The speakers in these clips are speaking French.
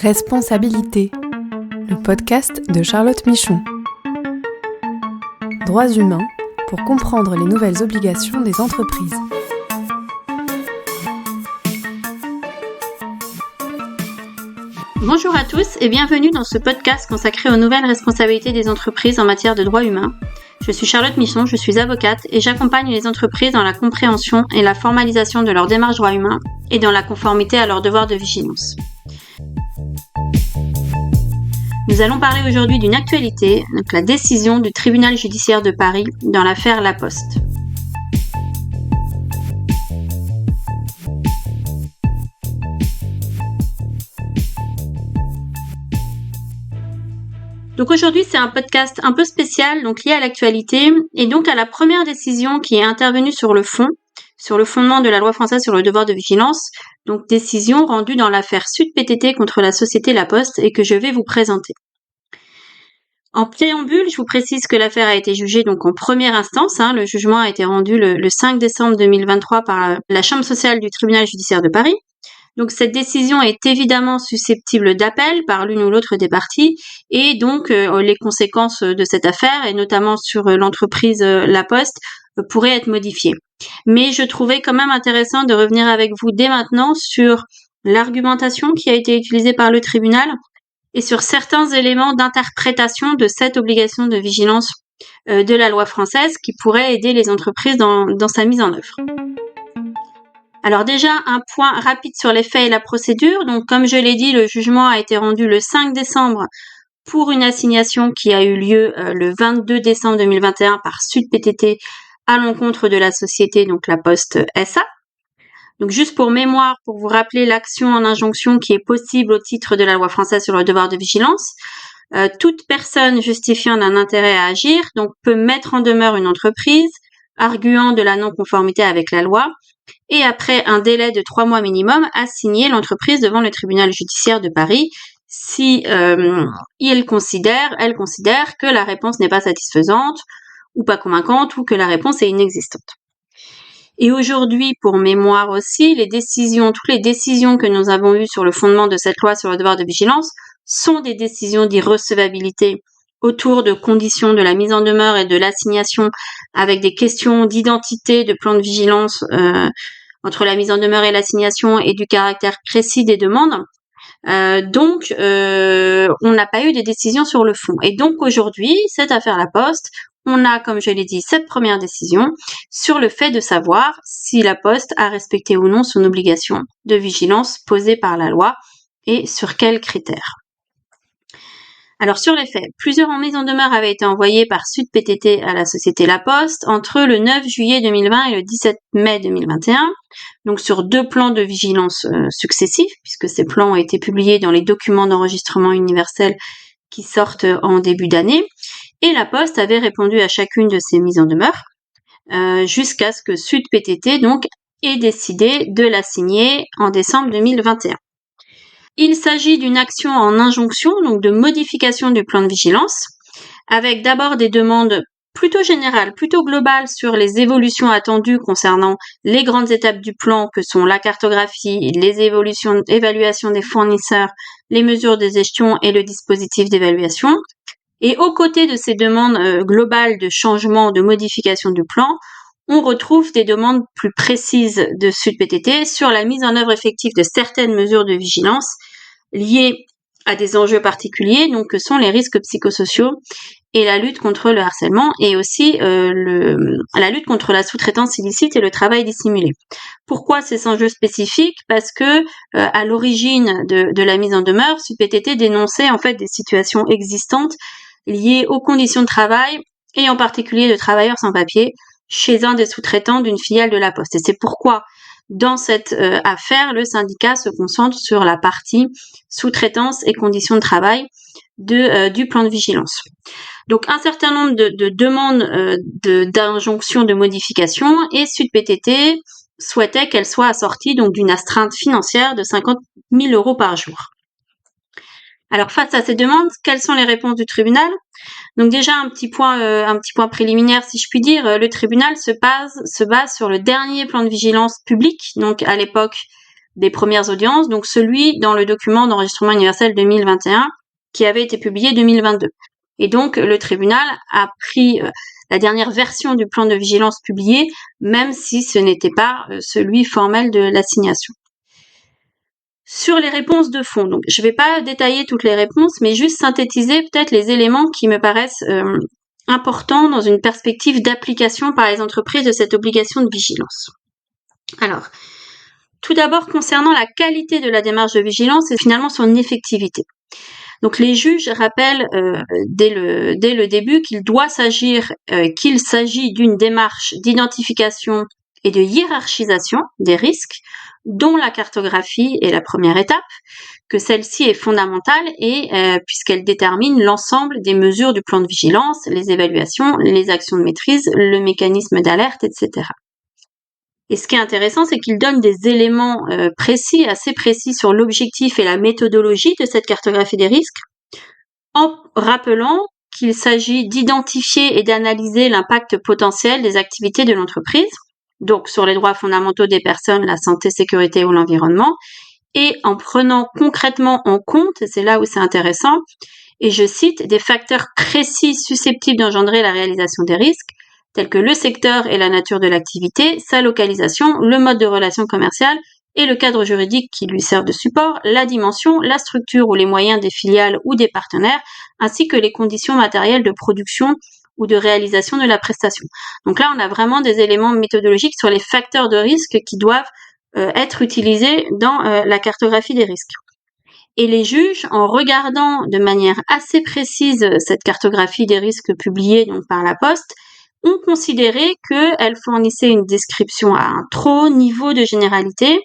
Responsabilité, le podcast de Charlotte Michon. Droits humains pour comprendre les nouvelles obligations des entreprises. Bonjour à tous et bienvenue dans ce podcast consacré aux nouvelles responsabilités des entreprises en matière de droits humains. Je suis Charlotte Michon, je suis avocate et j'accompagne les entreprises dans la compréhension et la formalisation de leurs démarches droits humains et dans la conformité à leurs devoirs de vigilance. Nous allons parler aujourd'hui d'une actualité, donc la décision du tribunal judiciaire de Paris dans l'affaire La Poste. Donc aujourd'hui, c'est un podcast un peu spécial, donc lié à l'actualité et donc à la première décision qui est intervenue sur le fond, sur le fondement de la loi française sur le devoir de vigilance, donc décision rendue dans l'affaire Sud PTT contre la société La Poste et que je vais vous présenter. En préambule, je vous précise que l'affaire a été jugée donc en première instance. Le jugement a été rendu le 5 décembre 2023 par la Chambre sociale du tribunal judiciaire de Paris. Donc cette décision est évidemment susceptible d'appel par l'une ou l'autre des parties et donc les conséquences de cette affaire et notamment sur l'entreprise La Poste pourraient être modifiées. Mais je trouvais quand même intéressant de revenir avec vous dès maintenant sur l'argumentation qui a été utilisée par le tribunal et sur certains éléments d'interprétation de cette obligation de vigilance de la loi française qui pourrait aider les entreprises dans sa mise en œuvre. Alors déjà, un point rapide sur les faits et la procédure. Donc comme je l'ai dit, le jugement a été rendu le 5 décembre pour une assignation qui a eu lieu le 22 décembre 2021 par Sud PTT à l'encontre de la société, donc La Poste SA. Donc juste pour mémoire, pour vous rappeler l'action en injonction qui est possible au titre de la loi française sur le devoir de vigilance, toute personne justifiant d'un intérêt à agir donc peut mettre en demeure une entreprise, arguant de la non-conformité avec la loi, et après un délai de 3 mois minimum, assigner l'entreprise devant le tribunal judiciaire de Paris si elle considère que la réponse n'est pas satisfaisante ou pas convaincante ou que la réponse est inexistante. Et aujourd'hui, pour mémoire aussi, toutes les décisions que nous avons eues sur le fondement de cette loi sur le devoir de vigilance sont des décisions d'irrecevabilité autour de conditions de la mise en demeure et de l'assignation avec des questions d'identité, de plan de vigilance entre la mise en demeure et l'assignation et du caractère précis des demandes. Donc, on n'a pas eu de décision sur le fond. Et donc aujourd'hui, cette affaire La Poste, on a, comme je l'ai dit, cette première décision sur le fait de savoir si La Poste a respecté ou non son obligation de vigilance posée par la loi et sur quels critères. Alors sur les faits, plusieurs mises en demeure avaient été envoyées par Sud PTT à la société La Poste entre le 9 juillet 2020 et le 17 mai 2021, donc sur 2 plans de vigilance successifs, puisque ces plans ont été publiés dans les documents d'enregistrement universel qui sortent en début d'année, et La Poste avait répondu à chacune de ces mises en demeure, jusqu'à ce que Sud PTT donc ait décidé de l'assigner en décembre 2021. Il s'agit d'une action en injonction, donc de modification du plan de vigilance, avec d'abord des demandes plutôt générales, plutôt globales sur les évolutions attendues concernant les grandes étapes du plan que sont la cartographie, les évaluations des fournisseurs, les mesures de gestion et le dispositif d'évaluation. Et aux côtés de ces demandes globales de changement, de modification du plan, on retrouve des demandes plus précises de Sud PTT sur la mise en œuvre effective de certaines mesures de vigilance liées à des enjeux particuliers, donc que sont les risques psychosociaux et la lutte contre le harcèlement et aussi la lutte contre la sous-traitance illicite et le travail dissimulé. Pourquoi ces enjeux spécifiques ? Parce que à l'origine de la mise en demeure, Sud PTT dénonçait en fait des situations existantes liées aux conditions de travail et en particulier de travailleurs sans papier chez un des sous-traitants d'une filiale de La Poste. Et c'est pourquoi, dans cette affaire, le syndicat se concentre sur la partie sous-traitance et conditions de travail du plan de vigilance. Donc, un certain nombre de demandes d'injonction de modification et Sud PTT souhaitait qu'elle soit assortie donc d'une astreinte financière de 50 000 € par jour. Alors, face à ces demandes, quelles sont les réponses du tribunal ? Donc déjà un petit point préliminaire si je puis dire, le tribunal se base sur le dernier plan de vigilance public, donc à l'époque des premières audiences, donc celui dans le document d'enregistrement universel 2021 qui avait été publié 2022. Et donc le tribunal a pris la dernière version du plan de vigilance publié, même si ce n'était pas celui formel de l'assignation. Sur les réponses de fond, donc je ne vais pas détailler toutes les réponses, mais juste synthétiser peut-être les éléments qui me paraissent importants dans une perspective d'application par les entreprises de cette obligation de vigilance. Alors, tout d'abord, concernant la qualité de la démarche de vigilance et finalement son effectivité. Donc les juges rappellent dès le début qu'il s'agit d'une démarche d'identification et de hiérarchisation des risques, dont la cartographie est la première étape, que celle-ci est fondamentale et puisqu'elle détermine l'ensemble des mesures du plan de vigilance, les évaluations, les actions de maîtrise, le mécanisme d'alerte, etc. Et ce qui est intéressant, c'est qu'il donne des éléments précis, assez précis sur l'objectif et la méthodologie de cette cartographie des risques, en rappelant qu'il s'agit d'identifier et d'analyser l'impact potentiel des activités de l'entreprise, donc sur les droits fondamentaux des personnes, la santé, sécurité ou l'environnement, et en prenant concrètement en compte, et c'est là où c'est intéressant, et je cite, des facteurs précis susceptibles d'engendrer la réalisation des risques, tels que le secteur et la nature de l'activité, sa localisation, le mode de relation commerciale et le cadre juridique qui lui sert de support, la dimension, la structure ou les moyens des filiales ou des partenaires, ainsi que les conditions matérielles de production ou de réalisation de la prestation. Donc là, on a vraiment des éléments méthodologiques sur les facteurs de risque qui doivent être utilisés dans la cartographie des risques. Et les juges, en regardant de manière assez précise cette cartographie des risques publiée donc par la Poste, ont considéré qu'elle fournissait une description à un trop haut niveau de généralité,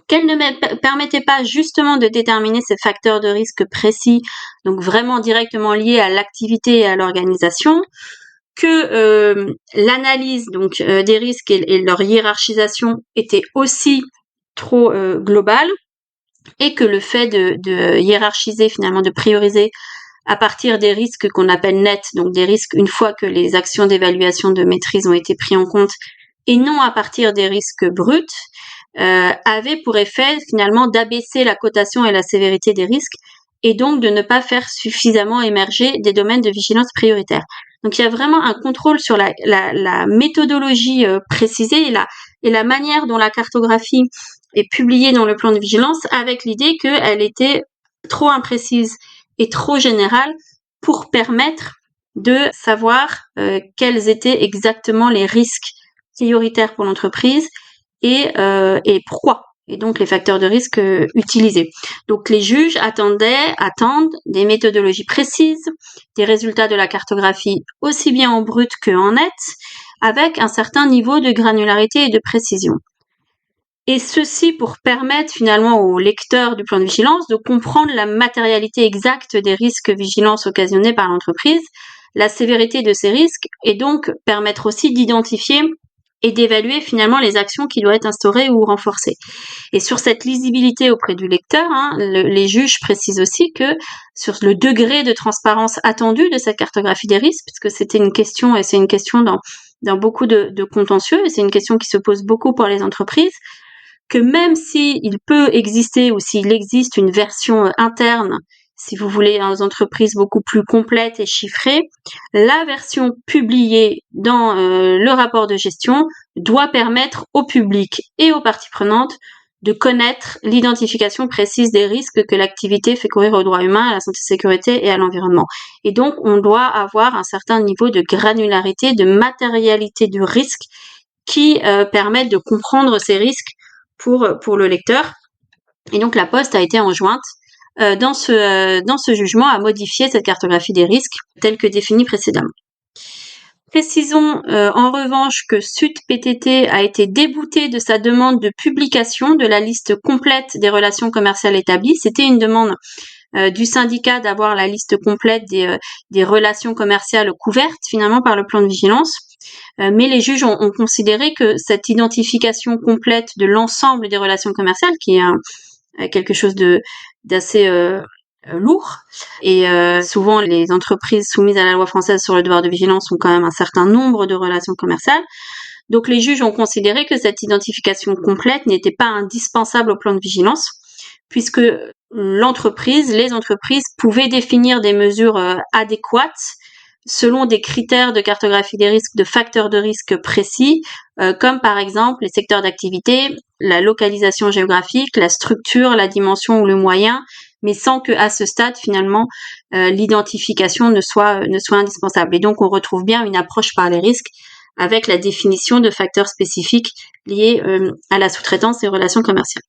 qu'elle ne permettait pas justement de déterminer ces facteurs de risque précis, donc vraiment directement liés à l'activité et à l'organisation, que l'analyse donc des risques et leur hiérarchisation était aussi trop globale, et que le fait de hiérarchiser finalement, de prioriser à partir des risques qu'on appelle nets, donc des risques une fois que les actions d'évaluation de maîtrise ont été prises en compte, et non à partir des risques bruts, avait pour effet finalement d'abaisser la cotation et la sévérité des risques, et donc de ne pas faire suffisamment émerger des domaines de vigilance prioritaires. Donc il y a vraiment un contrôle sur la méthodologie précisée et la manière dont la cartographie est publiée dans le plan de vigilance, avec l'idée qu'elle était trop imprécise et trop générale pour permettre de savoir quels étaient exactement les risques prioritaires pour l'entreprise et pourquoi, et donc les facteurs de risque utilisés. Donc les juges attendent des méthodologies précises, des résultats de la cartographie aussi bien en brut qu'en net, avec un certain niveau de granularité et de précision. Et ceci pour permettre finalement aux lecteurs du plan de vigilance de comprendre la matérialité exacte des risques vigilance occasionnés par l'entreprise, la sévérité de ces risques, et donc permettre aussi d'identifier et d'évaluer finalement les actions qui doivent être instaurées ou renforcées. Et sur cette lisibilité auprès du lecteur, les juges précisent aussi que sur le degré de transparence attendu de cette cartographie des risques, puisque c'était une question, et c'est une question dans beaucoup de contentieux, et c'est une question qui se pose beaucoup pour les entreprises, que même s'il peut exister ou s'il existe une version interne, si vous voulez, dans les entreprises beaucoup plus complète et chiffrée, la version publiée dans le rapport de gestion doit permettre au public et aux parties prenantes de connaître l'identification précise des risques que l'activité fait courir aux droits humains, à la santé, sécurité et à l'environnement. Et donc, on doit avoir un certain niveau de granularité, de matérialité du risque qui permettent de comprendre ces risques pour le lecteur. Et donc la Poste a été enjointe dans ce jugement à modifier cette cartographie des risques telle que définie précédemment. Précisons en revanche que Sud PTT a été débouté de sa demande de publication de la liste complète des relations commerciales établies. C'était une demande du syndicat d'avoir la liste complète des relations commerciales couvertes finalement par le plan de vigilance. Mais les juges ont considéré que cette identification complète de l'ensemble des relations commerciales, qui est quelque chose d'assez lourd, et souvent les entreprises soumises à la loi française sur le devoir de vigilance ont quand même un certain nombre de relations commerciales, Donc les juges ont considéré que cette identification complète n'était pas indispensable au plan de vigilance, puisque les entreprises pouvaient définir des mesures adéquates selon des critères de cartographie des risques, de facteurs de risque précis, comme par exemple les secteurs d'activité, la localisation géographique, la structure, la dimension ou le moyen, mais sans que à ce stade finalement l'identification ne soit indispensable. Et donc on retrouve bien une approche par les risques avec la définition de facteurs spécifiques liés à la sous-traitance et aux relations commerciales.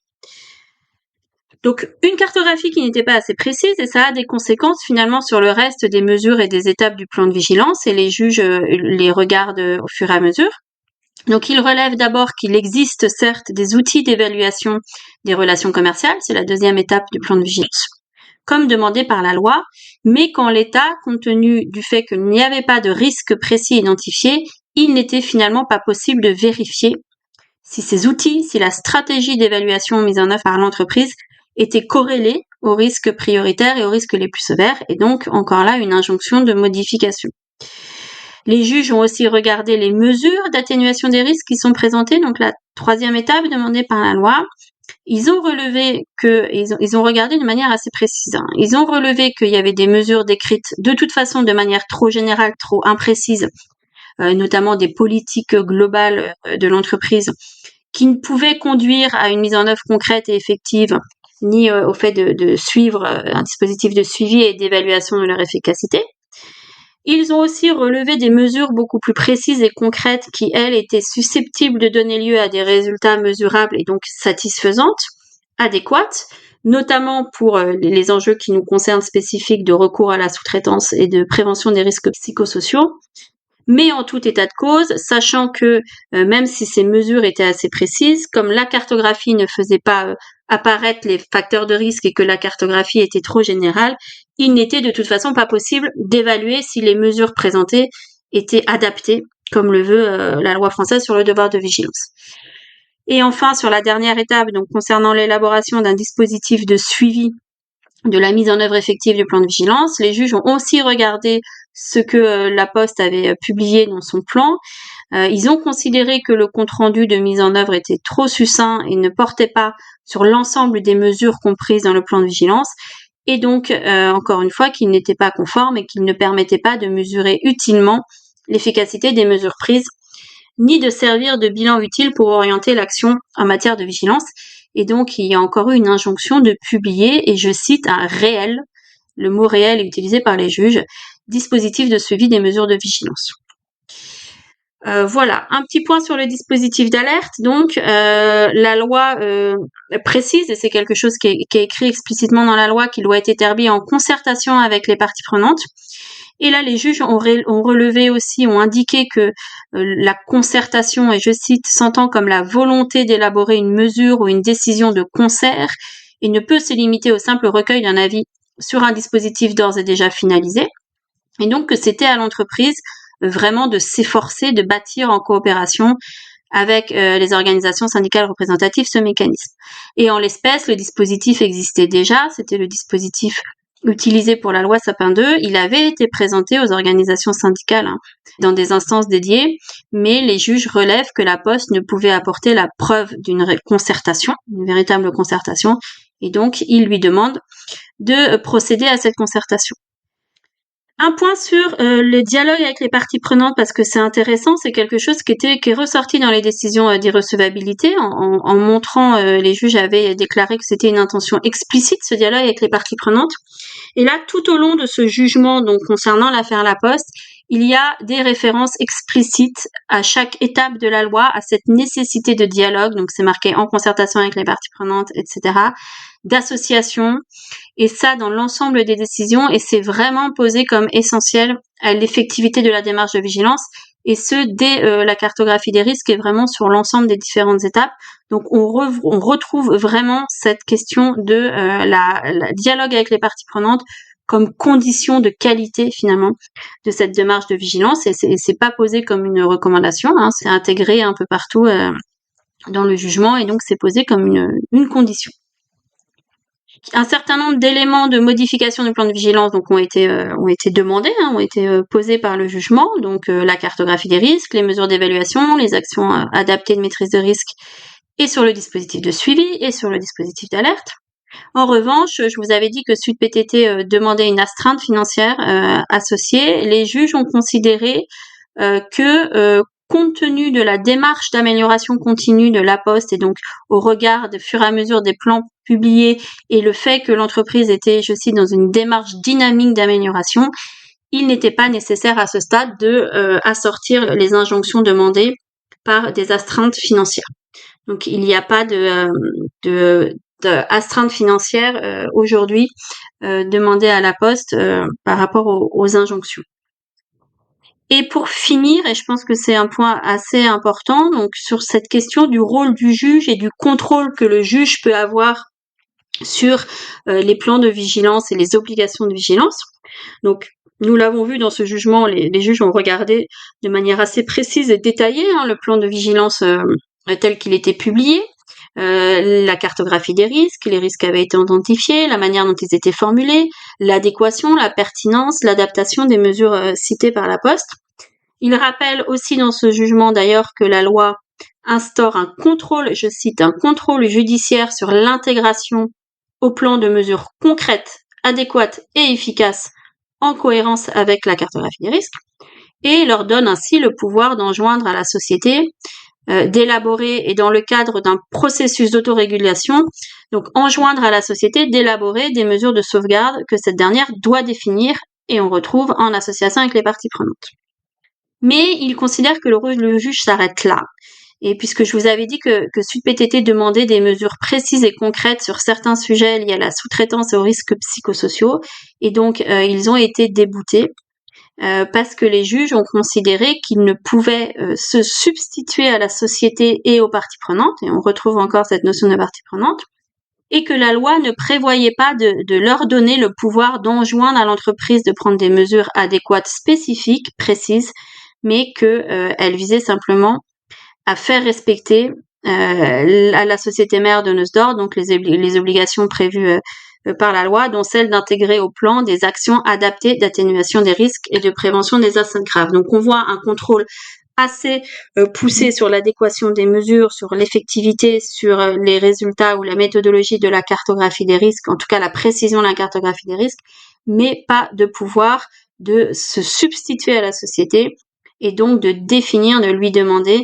Donc une cartographie qui n'était pas assez précise, et ça a des conséquences finalement sur le reste des mesures et des étapes du plan de vigilance, et les juges les regardent au fur et à mesure. Donc ils relèvent d'abord qu'il existe certes des outils d'évaluation des relations commerciales, c'est la deuxième étape du plan de vigilance, comme demandé par la loi, mais qu'en l'état, compte tenu du fait qu'il n'y avait pas de risque précis identifié, il n'était finalement pas possible de vérifier si ces outils, si la stratégie d'évaluation mise en œuvre par l'entreprise était corrélée aux risques prioritaires et aux risques les plus sévères, et donc encore là une injonction de modification. Les juges ont aussi regardé les mesures d'atténuation des risques qui sont présentées, donc la troisième étape demandée par la loi. Ils ont regardé de manière assez précise. Ils ont relevé qu'il y avait des mesures décrites de toute façon de manière trop générale, trop imprécise, notamment des politiques globales de l'entreprise qui ne pouvaient conduire à une mise en œuvre concrète et effective, ni au fait de suivre un dispositif de suivi et d'évaluation de leur efficacité. Ils ont aussi relevé des mesures beaucoup plus précises et concrètes qui, elles, étaient susceptibles de donner lieu à des résultats mesurables et donc satisfaisantes, adéquates, notamment pour les enjeux qui nous concernent spécifiques de recours à la sous-traitance et de prévention des risques psychosociaux. Mais en tout état de cause, sachant que même si ces mesures étaient assez précises, comme la cartographie ne faisait pas apparaître les facteurs de risque et que la cartographie était trop générale, il n'était de toute façon pas possible d'évaluer si les mesures présentées étaient adaptées, comme le veut la loi française sur le devoir de vigilance. Et enfin, sur la dernière étape, donc concernant l'élaboration d'un dispositif de suivi de la mise en œuvre effective du plan de vigilance, les juges ont aussi regardé ce que la Poste avait publié dans son plan. Ils ont considéré que le compte-rendu de mise en œuvre était trop succinct et ne portait pas sur l'ensemble des mesures comprises dans le plan de vigilance, et donc, encore une fois, qu'il n'était pas conforme et qu'il ne permettait pas de mesurer utilement l'efficacité des mesures prises, ni de servir de bilan utile pour orienter l'action en matière de vigilance. Et donc, il y a encore eu une injonction de publier, et je cite, un réel, le mot réel est utilisé par les juges, dispositif de suivi des mesures de vigilance. Voilà, un petit point sur le dispositif d'alerte. Donc, la loi précise, et c'est quelque chose qui est écrit explicitement dans la loi, qu'il doit être établi en concertation avec les parties prenantes. Et là, les juges ont relevé aussi, ont indiqué que la concertation, et je cite, s'entend comme la volonté d'élaborer une mesure ou une décision de concert et ne peut se limiter au simple recueil d'un avis sur un dispositif d'ores et déjà finalisé. Et donc que c'était à l'entreprise vraiment de s'efforcer de bâtir en coopération avec les organisations syndicales représentatives ce mécanisme. Et en l'espèce, le dispositif existait déjà, c'était le dispositif utilisé pour la loi Sapin 2, il avait été présenté aux organisations syndicales dans des instances dédiées, mais les juges relèvent que la Poste ne pouvait apporter la preuve d'une concertation, une véritable concertation, et donc ils lui demandent de procéder à cette concertation. Un point sur le dialogue avec les parties prenantes, parce que c'est intéressant, c'est quelque chose qui est ressorti dans les décisions d'irrecevabilité, en montrant, les juges avaient déclaré que c'était une intention explicite, ce dialogue avec les parties prenantes. Et là, tout au long de ce jugement, donc concernant l'affaire La Poste, il y a des références explicites à chaque étape de la loi, à cette nécessité de dialogue, donc c'est marqué en concertation avec les parties prenantes, etc., d'association, et ça dans l'ensemble des décisions, et c'est vraiment posé comme essentiel à l'effectivité de la démarche de vigilance, et ce dès la cartographie des risques et vraiment sur l'ensemble des différentes étapes. Donc on retrouve vraiment cette question de la dialogue avec les parties prenantes comme condition de qualité finalement de cette démarche de vigilance, et c'est pas posé comme une recommandation, c'est intégré un peu partout dans le jugement, et donc c'est posé comme une condition. Un certain nombre d'éléments de modification du plan de vigilance ont été demandés, ont été posés par le jugement, donc la cartographie des risques, les mesures d'évaluation, les actions adaptées de maîtrise de risque et sur le dispositif de suivi et sur le dispositif d'alerte. En revanche, je vous avais dit que Sud PTT demandait une astreinte financière associée. Les juges ont considéré que compte tenu de la démarche d'amélioration continue de La Poste et donc au regard de fur et à mesure des plans publiés et le fait que l'entreprise était, je cite, dans une démarche dynamique d'amélioration, il n'était pas nécessaire à ce stade de assortir les injonctions demandées par des astreintes financières. Donc il n'y a pas de astreinte financière aujourd'hui demandée à La Poste par rapport aux injonctions. Et pour finir, et je pense que c'est un point assez important, donc sur cette question du rôle du juge et du contrôle que le juge peut avoir sur les plans de vigilance et les obligations de vigilance. Donc, nous l'avons vu dans ce jugement, les juges ont regardé de manière assez précise et détaillée le plan de vigilance tel qu'il était publié, la cartographie des risques, les risques avaient été identifiés, la manière dont ils étaient formulés, l'adéquation, la pertinence, l'adaptation des mesures citées par La Poste. Il rappelle aussi dans ce jugement d'ailleurs que la loi instaure un contrôle, je cite, un contrôle judiciaire sur l'intégration au plan de mesures concrètes, adéquates et efficaces en cohérence avec la cartographie des risques, et leur donne ainsi le pouvoir d'enjoindre à la société d'élaborer, et dans le cadre d'un processus d'autorégulation, donc enjoindre à la société d'élaborer des mesures de sauvegarde que cette dernière doit définir, et on retrouve en association avec les parties prenantes. Mais il considère que le juge s'arrête là. Et puisque je vous avais dit que Sud PTT demandait des mesures précises et concrètes sur certains sujets liés à la sous-traitance et aux risques psychosociaux, et donc ils ont été déboutés parce que les juges ont considéré qu'ils ne pouvaient se substituer à la société et aux parties prenantes, et on retrouve encore cette notion de partie prenante, et que la loi ne prévoyait pas de leur donner le pouvoir d'enjoindre à l'entreprise de prendre des mesures adéquates, spécifiques, précises, mais qu'elle visait simplement à faire respecter à la société mère donneuse d'ordre, donc les obligations prévues par la loi, dont celle d'intégrer au plan des actions adaptées d'atténuation des risques et de prévention des atteintes graves. Donc on voit un contrôle assez poussé sur l'adéquation des mesures, sur l'effectivité, sur les résultats ou la méthodologie de la cartographie des risques, en tout cas la précision de la cartographie des risques, mais pas de pouvoir de se substituer à la société et donc de définir, de lui demander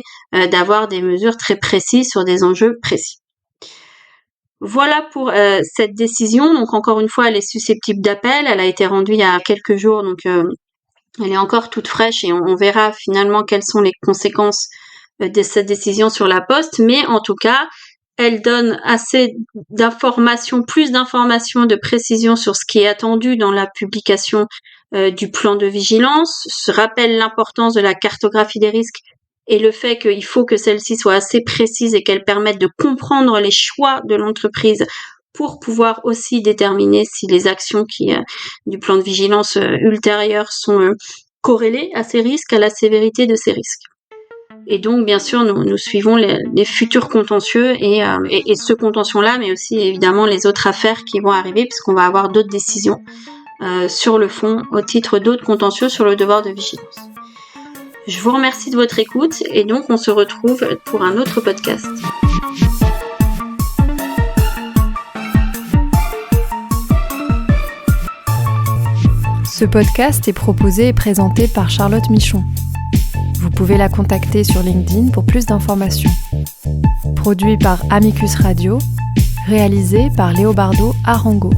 d'avoir des mesures très précises sur des enjeux précis. Voilà pour cette décision. Donc encore une fois, elle est susceptible d'appel. Elle a été rendue il y a quelques jours, donc elle est encore toute fraîche et on verra finalement quelles sont les conséquences de cette décision sur La Poste. Mais en tout cas, elle donne assez d'informations, plus d'informations, de précisions sur ce qui est attendu dans la publication du plan de vigilance, se rappelle l'importance de la cartographie des risques et le fait qu'il faut que celle-ci soit assez précise et qu'elle permette de comprendre les choix de l'entreprise pour pouvoir aussi déterminer si les actions du plan de vigilance ultérieur sont corrélées à ces risques, à la sévérité de ces risques. Et donc, bien sûr, nous suivons les futurs contentieux et ce contentieux-là, mais aussi évidemment les autres affaires qui vont arriver, puisqu'on va avoir d'autres décisions sur le fond au titre d'autres contentieux sur le devoir de vigilance. Je vous remercie de votre écoute et donc on se retrouve pour un autre podcast. Ce podcast est proposé et présenté par Charlotte Michon. Vous pouvez la contacter sur LinkedIn pour plus d'informations. Produit par Amicus Radio, réalisé par Léobardo Arango.